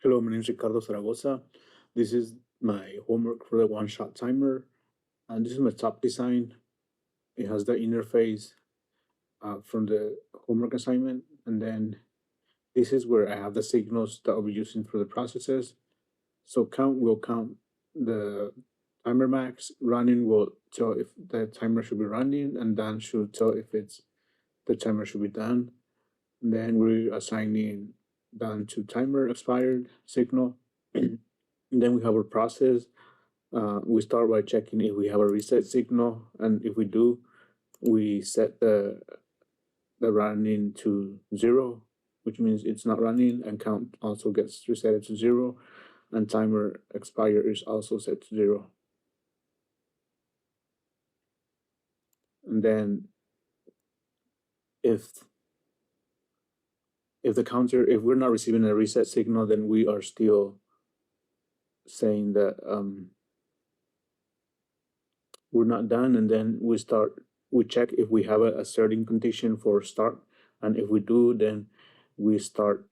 Hello, my name is Ricardo Zaragoza. This is my homework for the one-shot timer, and this is my top design. It has the interface from the homework assignment, and then this is where I have the signals that I'll be using for the processes. So count will count the timer max. Running will tell if the timer should be running, and done should tell if the timer should be done. And then we're assigning done to timer expired signal. And then we have our process. We start by checking if we have a reset signal, and if we do, we set the running to 0, which means it's not running, and count also gets reset to 0, and timer expire is also set to 0. And then if the counter, if we're not receiving a reset signal, then we are still saying that we're not done, and then we check if we have a starting condition for start, and if we do, then we start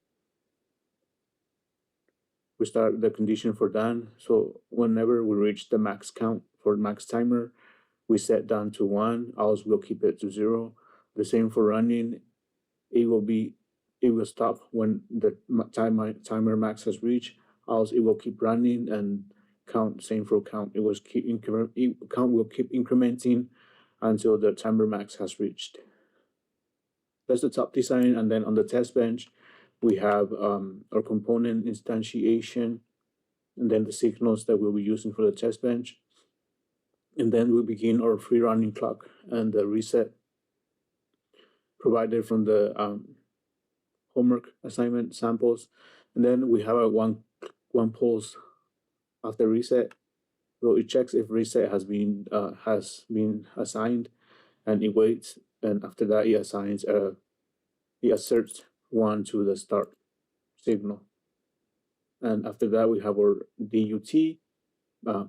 the condition for done. So whenever we reach the max count for max timer, we set down to 1, else we'll keep it to 0. The same for running. It will stop when the timer max has reached, else it will keep running, and count, same for count. Count will keep incrementing until the timer max has reached. That's the top design. And then on the test bench, we have our component instantiation, and then the signals that we'll be using for the test bench. And then we begin our free running clock and the reset provided from the homework assignment samples. And then we have a one pulse after reset. So it checks if reset has been assigned, and it waits, and after that it asserts 1 to the start signal. And after that we have our DUT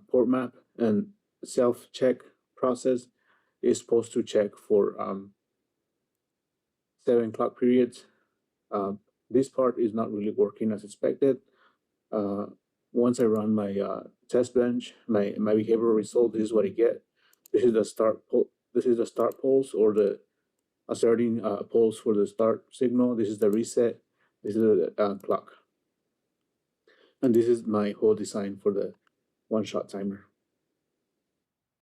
port map, and self-check process is supposed to check for 7 clock periods. This part is not really working as expected. Once I run my test bench, my behavioral result, this is what I get. This is the start pulse, or the asserting pulse for the start signal. This is the reset. This is the clock. And this is my whole design for the one-shot timer.